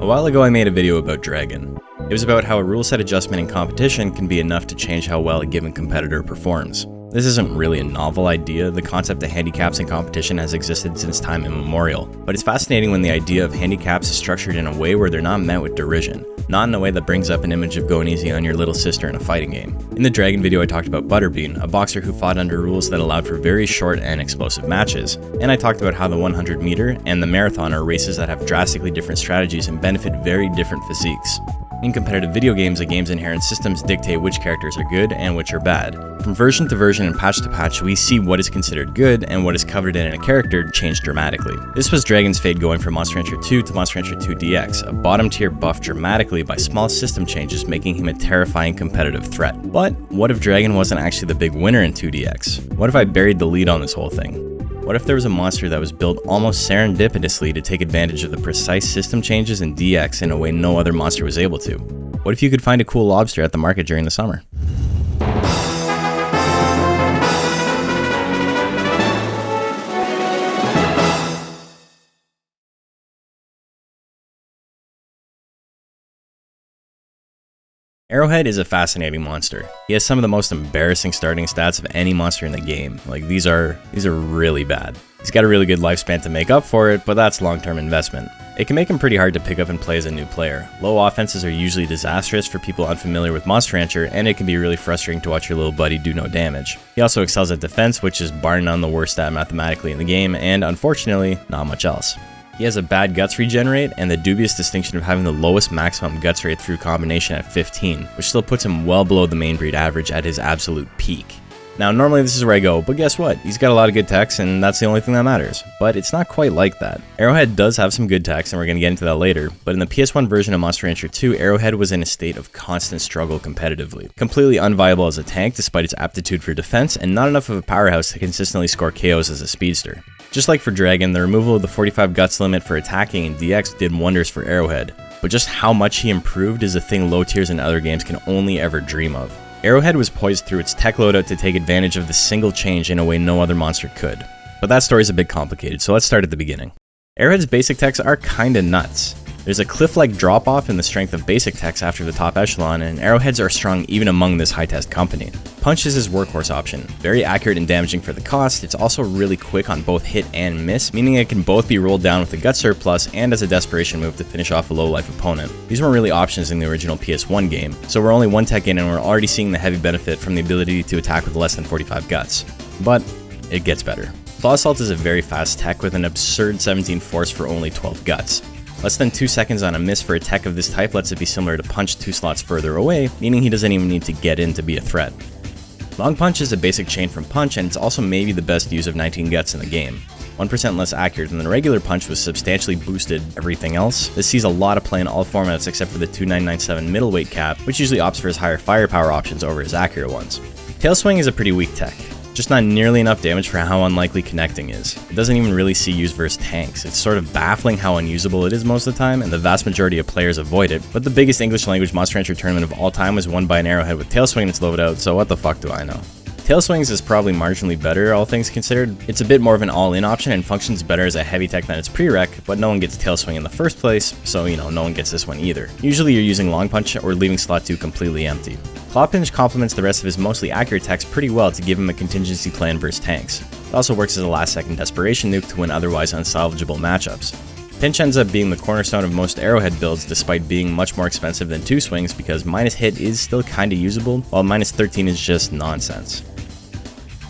A while ago I made a video about Dragon. It was about how a rule set adjustment in competition can be enough to change how well a given competitor performs. This isn't really a novel idea. The concept of handicaps in competition has existed since time immemorial, but it's fascinating when the idea of handicaps is structured in a way where they're not met with derision, not in a way that brings up an image of going easy on your little sister in a fighting game. In the Dragon video I talked about Butterbean, a boxer who fought under rules that allowed for very short and explosive matches, and I talked about how the 100 meter and the marathon are races that have drastically different strategies and benefit very different physiques. In competitive video games, a game's inherent systems dictate which characters are good and which are bad. From version to version and patch to patch, we see what is considered good and what is covered in a character change dramatically. This was Dragon's fate going from Monster Rancher 2 to Monster Rancher 2 DX, a bottom tier buffed dramatically by small system changes, making him a terrifying competitive threat. But what if Dragon wasn't actually the big winner in 2DX? What if I buried the lead on this whole thing? What if there was a monster that was built almost serendipitously to take advantage of the precise system changes in DX in a way no other monster was able to? What if you could find a cool lobster at the market during the summer? Arrowhead is a fascinating monster. He has some of the most embarrassing starting stats of any monster in the game. Like, these are really bad. He's got a really good lifespan to make up for it, but that's long-term investment. It can make him pretty hard to pick up and play as a new player. Low offenses are usually disastrous for people unfamiliar with Monster Rancher, and it can be really frustrating to watch your little buddy do no damage. He also excels at defense, which is bar none the worst stat mathematically in the game, and unfortunately, not much else. He has a bad guts regenerate and the dubious distinction of having the lowest maximum guts rate through combination at 15, which still puts him well below the main breed average at his absolute peak. Now normally this is where I go, but guess what? He's got a lot of good techs and that's the only thing that matters. But it's not quite like that. Arrowhead does have some good techs and we're going to get into that later, but in the PS1 version of Monster Rancher 2, Arrowhead was in a state of constant struggle competitively. Completely unviable as a tank despite its aptitude for defense and not enough of a powerhouse to consistently score KOs as a speedster. Just like for Dragon, the removal of the 45 guts limit for attacking in DX did wonders for Arrowhead, but just how much he improved is a thing low tiers in other games can only ever dream of. Arrowhead was poised through its tech loadout to take advantage of the single change in a way no other monster could. But that story's a bit complicated, so let's start at the beginning. Arrowhead's basic techs are kinda nuts. There's a cliff-like drop-off in the strength of basic techs after the top echelon, and Arrowheads are strong even among this high-test company. Punch is his workhorse option. Very accurate and damaging for the cost, it's also really quick on both hit and miss, meaning it can both be rolled down with a gut surplus and as a desperation move to finish off a low-life opponent. These weren't really options in the original PS1 game, so we're only one tech in and we're already seeing the heavy benefit from the ability to attack with less than 45 guts. But it gets better. Claw Assault is a very fast tech with an absurd 17 force for only 12 guts. Less than 2 seconds on a miss for a tech of this type lets it be similar to Punch 2 slots further away, meaning he doesn't even need to get in to be a threat. Long Punch is a basic chain from Punch, and it's also maybe the best use of 19 guts in the game. 1% less accurate than the regular Punch with substantially boosted everything else. This sees a lot of play in all formats except for the 2997 middleweight cap, which usually opts for his higher firepower options over his accurate ones. Tail Swing is a pretty weak tech. Just not nearly enough damage for how unlikely connecting is. It doesn't even really see use versus tanks. It's sort of baffling how unusable it is most of the time, and the vast majority of players avoid it, but the biggest English language Monster Rancher tournament of all time was won by an Arrowhead with Tail Swing in its loadout, so what the fuck do I know? Tail Swings is probably marginally better, all things considered. It's a bit more of an all-in option and functions better as a heavy tech than its prereq, but no one gets Tail Swing in the first place, so no one gets this one either. Usually you're using Long Punch or leaving slot 2 completely empty. Claw Pinch complements the rest of his mostly accurate techs pretty well to give him a contingency plan versus tanks. It also works as a last-second desperation nuke to win otherwise unsalvageable matchups. Pinch ends up being the cornerstone of most Arrowhead builds despite being much more expensive than 2 swings because minus hit is still kinda usable, while minus 13 is just nonsense.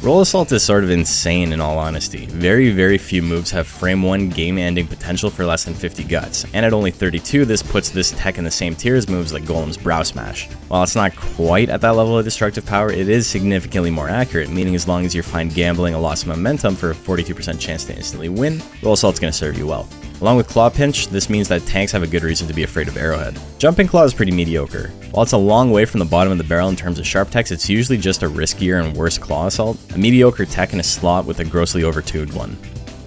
Roll Assault is sort of insane in all honesty. Very few moves have frame 1 game-ending potential for less than 50 guts, and at only 32 this puts this tech in the same tier as moves like Golem's Brow Smash. While it's not quite at that level of destructive power, it is significantly more accurate, meaning as long as you're fine gambling a loss of momentum for a 42% chance to instantly win, Roll Assault's going to serve you well. Along with Claw Pinch, this means that tanks have a good reason to be afraid of Arrowhead. Jumping Claw is pretty mediocre. While it's a long way from the bottom of the barrel in terms of sharp techs, it's usually just a riskier and worse Claw Assault, a mediocre tech in a slot with a grossly overtuned one.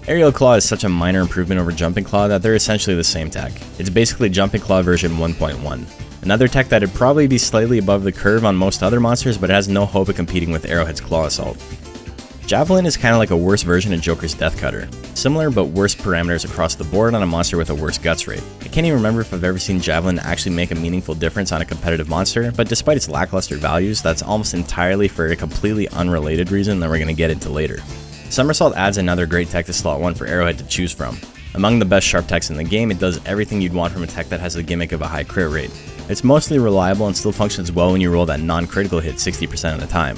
Aerial Claw is such a minor improvement over Jumping Claw that they're essentially the same tech. It's basically Jumping Claw version 1.1. Another tech that'd probably be slightly above the curve on most other monsters, but it has no hope of competing with Arrowhead's Claw Assault. Javelin is kind of like a worse version of Joker's Death Cutter. Similar but worse parameters across the board on a monster with a worse guts rate. I can't even remember if I've ever seen Javelin actually make a meaningful difference on a competitive monster, but despite its lackluster values, that's almost entirely for a completely unrelated reason that we're going to get into later. Somersault adds another great tech to slot 1 for Arrowhead to choose from. Among the best sharp techs in the game, it does everything you'd want from a tech that has the gimmick of a high crit rate. It's mostly reliable and still functions well when you roll that non-critical hit 60% of the time.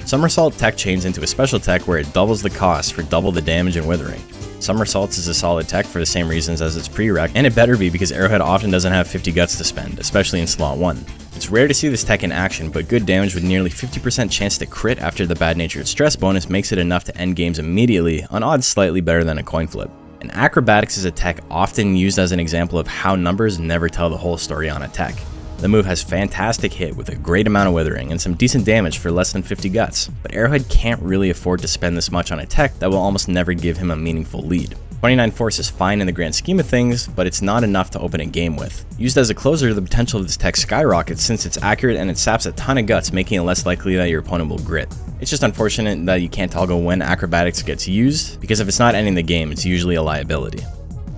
Somersault tech chains into a special tech where it doubles the cost for double the damage and withering. Somersaults is a solid tech for the same reasons as its prereq, and it better be because Arrowhead often doesn't have 50 guts to spend, especially in slot 1. It's rare to see this tech in action, but good damage with nearly 50% chance to crit after the bad-natured stress bonus makes it enough to end games immediately, on odds slightly better than a coin flip. And acrobatics is a tech often used as an example of how numbers never tell the whole story on a tech. The move has fantastic hit with a great amount of withering and some decent damage for less than 50 guts, but Arrowhead can't really afford to spend this much on a tech that will almost never give him a meaningful lead. 29 force is fine in the grand scheme of things, but it's not enough to open a game with. Used as a closer, the potential of this tech skyrockets since it's accurate and it saps a ton of guts, making it less likely that your opponent will grit. It's just unfortunate that you can't toggle when acrobatics gets used, because if it's not ending the game, it's usually a liability.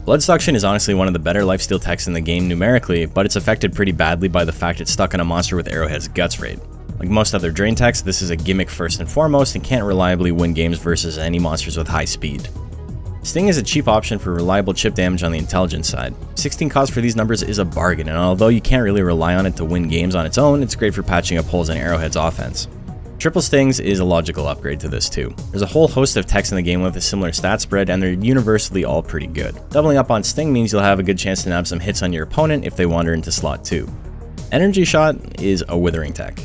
Blood Suction is honestly one of the better lifesteal techs in the game numerically, but it's affected pretty badly by the fact it's stuck on a monster with Arrowhead's guts rate. Like most other drain techs, this is a gimmick first and foremost and can't reliably win games versus any monsters with high speed. Sting is a cheap option for reliable chip damage on the intelligence side. 16 cost for these numbers is a bargain, and although you can't really rely on it to win games on its own, it's great for patching up holes in Arrowhead's offense. Triple Stings is a logical upgrade to this too. There's a whole host of techs in the game with a similar stat spread, and they're universally all pretty good. Doubling up on Sting means you'll have a good chance to nab some hits on your opponent if they wander into slot 2. Energy Shot is a withering tech.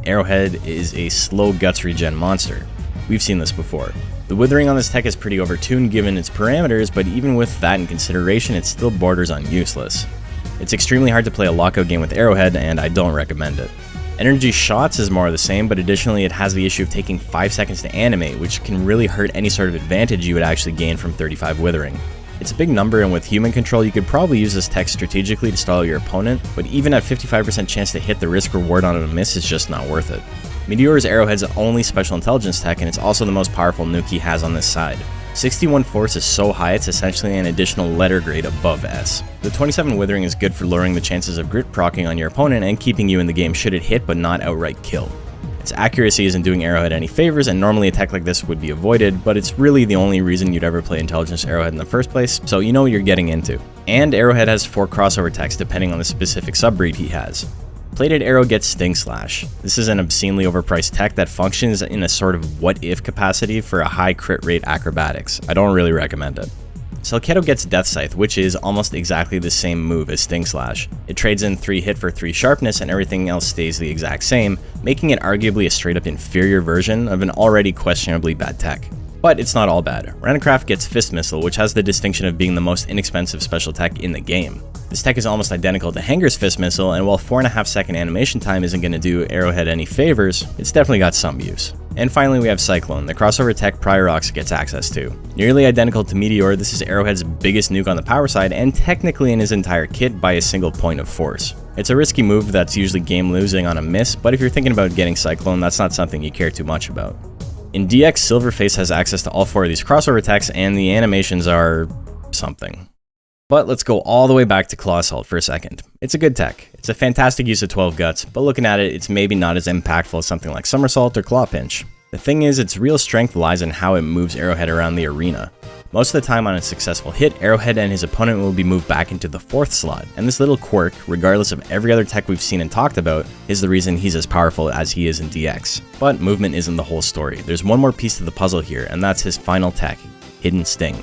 Arrowhead is a slow guts regen monster. We've seen this before. The withering on this tech is pretty overtuned given its parameters, but even with that in consideration, it still borders on useless. It's extremely hard to play a lockout game with Arrowhead, and I don't recommend it. Energy Shots is more of the same, but additionally it has the issue of taking 5 seconds to animate, which can really hurt any sort of advantage you would actually gain from 35 withering. It's a big number, and with human control you could probably use this tech strategically to stall your opponent, but even at 55% chance to hit, the risk reward on a miss is just not worth it. Meteor is Arrowhead's only special intelligence tech, and it's also the most powerful nuke he has on this side. 61 force is so high it's essentially an additional letter grade above S. The 27 withering is good for lowering the chances of grit proccing on your opponent and keeping you in the game should it hit but not outright kill. Its accuracy isn't doing Arrowhead any favors, and normally a tech like this would be avoided, but it's really the only reason you'd ever play Intelligence Arrowhead in the first place, so you know what you're getting into. And Arrowhead has 4 crossover techs depending on the specific subbreed he has. Plated Arrow gets Sting Slash. This is an obscenely overpriced tech that functions in a sort of what-if capacity for a high crit rate acrobatics. I don't really recommend it. Selketo gets Death Scythe, which is almost exactly the same move as Sting Slash. It trades in 3 hit for 3 sharpness and everything else stays the exact same, making it arguably a straight up inferior version of an already questionably bad tech. But it's not all bad. Renacraft gets Fist Missile, which has the distinction of being the most inexpensive special tech in the game. This tech is almost identical to Hanger's Fist Missile, and while 4.5 second animation time isn't going to do Arrowhead any favors, it's definitely got some use. And finally we have Cyclone, the crossover tech Priox gets access to. Nearly identical to Meteor, this is Arrowhead's biggest nuke on the power side, and technically in his entire kit by a single point of force. It's a risky move that's usually game losing on a miss, but if you're thinking about getting Cyclone, that's not something you care too much about. In DX, Silverface has access to all 4 of these crossover techs, and the animations are something. But let's go all the way back to Claw Assault for a second. It's a good tech. It's a fantastic use of 12 guts, but looking at it, it's maybe not as impactful as something like Somersault or Claw Pinch. The thing is, its real strength lies in how it moves Arrowhead around the arena. Most of the time on a successful hit, Arrowhead and his opponent will be moved back into the 4th slot, and this little quirk, regardless of every other tech we've seen and talked about, is the reason he's as powerful as he is in DX. But movement isn't the whole story. There's one more piece to the puzzle here, and that's his final tech, Hidden Sting.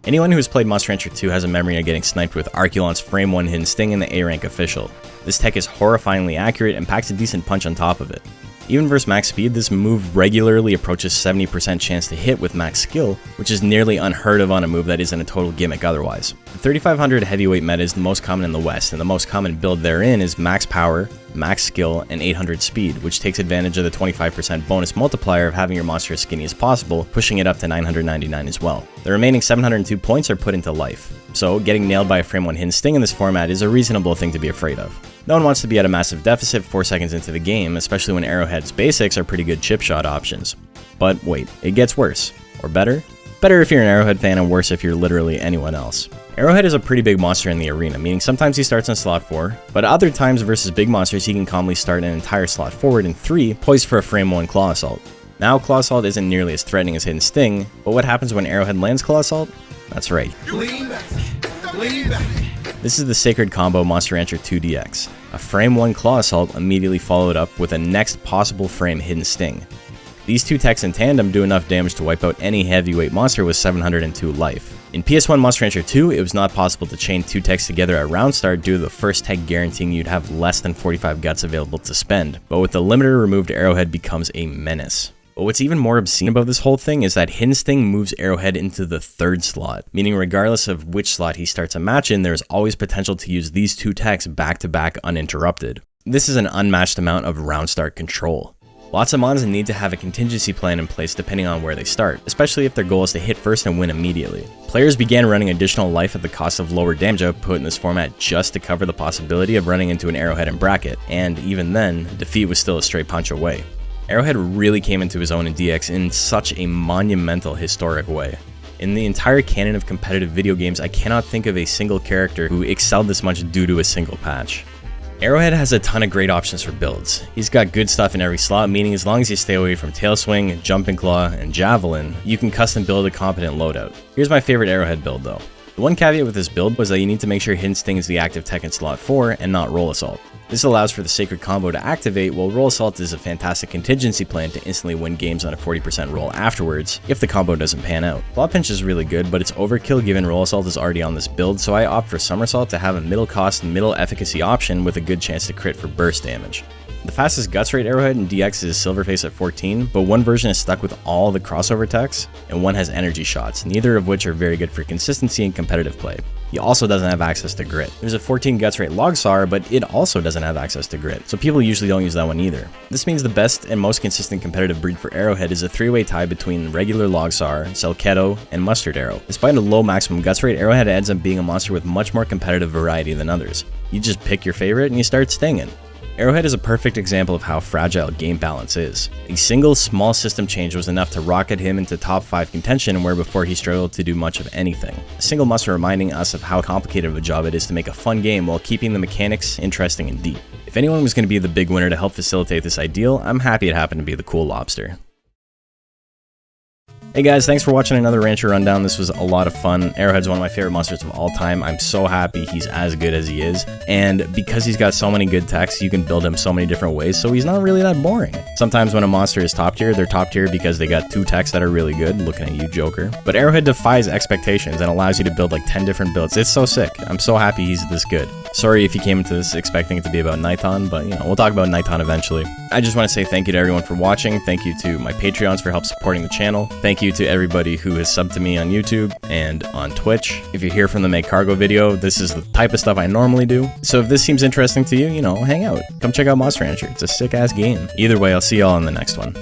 Anyone who has played Monster Rancher 2 has a memory of getting sniped with Arculon's Frame 1 Hidden Sting in the A rank official. This tech is horrifyingly accurate and packs a decent punch on top of it. Even versus max speed, this move regularly approaches 70% chance to hit with max skill, which is nearly unheard of on a move that isn't a total gimmick otherwise. The 3500 heavyweight meta is the most common in the West, and the most common build therein is max power, max skill, and 800 speed, which takes advantage of the 25% bonus multiplier of having your monster as skinny as possible, pushing it up to 999 as well. The remaining 702 points are put into life. So, getting nailed by a frame 1 hidden sting in this format is a reasonable thing to be afraid of. No one wants to be at a massive deficit 4 seconds into the game, especially when Arrowhead's basics are pretty good chip shot options. But wait, it gets worse. Or better? Better if you're an Arrowhead fan and worse if you're literally anyone else. Arrowhead is a pretty big monster in the arena, meaning sometimes he starts in slot 4, but other times versus big monsters he can calmly start an entire slot forward in 3, poised for a frame 1 Claw Assault. Now Claw Assault isn't nearly as threatening as Hidden Sting, but what happens when Arrowhead lands Claw Assault? That's right. Lean back. Lean back. This is the Sacred Combo Monster Rancher 2DX. A frame 1 Claw Assault immediately followed up with a next possible frame Hidden Sting. These two techs in tandem do enough damage to wipe out any heavyweight monster with 702 life. In PS1 Monster Rancher 2, it was not possible to chain two techs together at round start due to the first tech guaranteeing you'd have less than 45 guts available to spend, but with the limiter removed, Arrowhead becomes a menace. But what's even more obscene about this whole thing is that Hidden Sting moves Arrowhead into the 3rd slot, meaning regardless of which slot he starts a match in, there is always potential to use these two techs back to back uninterrupted. This is an unmatched amount of round start control. Lots of mons need to have a contingency plan in place depending on where they start, especially if their goal is to hit first and win immediately. Players began running additional life at the cost of lower damage output in this format just to cover the possibility of running into an Arrowhead in bracket, and even then, defeat was still a straight punch away. Arrowhead really came into his own in DX in such a monumental, historic way. In the entire canon of competitive video games, I cannot think of a single character who excelled this much due to a single patch. Arrowhead has a ton of great options for builds. He's got good stuff in every slot, meaning as long as you stay away from Tail Swing, Jumping Claw, and Javelin, you can custom build a competent loadout. Here's my favorite Arrowhead build though. The one caveat with this build was that you need to make sure Hidden Sting is the active tech in slot 4 and not Roll Assault. This allows for the Sacred Combo to activate, while Roll Assault is a fantastic contingency plan to instantly win games on a 40% roll afterwards, if the combo doesn't pan out. Claw Pinch is really good, but it's overkill given Roll Assault is already on this build, so I opt for Somersault to have a middle cost, middle efficacy option with a good chance to crit for burst damage. The fastest guts rate Arrowhead in DX is Silverface at 14, but one version is stuck with all the crossover techs, and one has energy shots, neither of which are very good for consistency and competitive play. He also doesn't have access to grit. There's a 14 guts rate Logsar, but it also doesn't have access to grit, so people usually don't use that one either. This means the best and most consistent competitive breed for Arrowhead is a 3-way tie between regular Logsar, Selketo, and Mustard Arrow. Despite a low maximum guts rate, Arrowhead ends up being a monster with much more competitive variety than others. You just pick your favorite and you start stinging. Arrowhead is a perfect example of how fragile game balance is. A single small system change was enough to rocket him into top 5 contention where before he struggled to do much of anything. A single monster reminding us of how complicated of a job it is to make a fun game while keeping the mechanics interesting and deep. If anyone was going to be the big winner to help facilitate this ideal, I'm happy it happened to be the Cool Lobster. Hey guys, thanks for watching another Rancher Rundown. This was a lot of fun. Arrowhead's one of my favorite monsters of all time. I'm so happy he's as good as he is. And because he's got so many good techs, you can build him so many different ways, so he's not really that boring. Sometimes when a monster is top tier, they're top tier because they got 2 techs that are really good. Looking at you, Joker. But Arrowhead defies expectations and allows you to build like 10 different builds. It's so sick. I'm so happy he's this good. Sorry if you came into this expecting it to be about Nighton, but you know, we'll talk about Nighton eventually. I just want to say thank you to everyone for watching. Thank you to my Patreons for help supporting the channel. Thank you to everybody who has subbed to me on YouTube and on Twitch. If you're here from the Make Cargo video, this is the type of stuff I normally do. So if this seems interesting to you, you know, hang out. Come check out Monster Rancher. It's a sick ass game. Either way, I'll see y'all in the next one.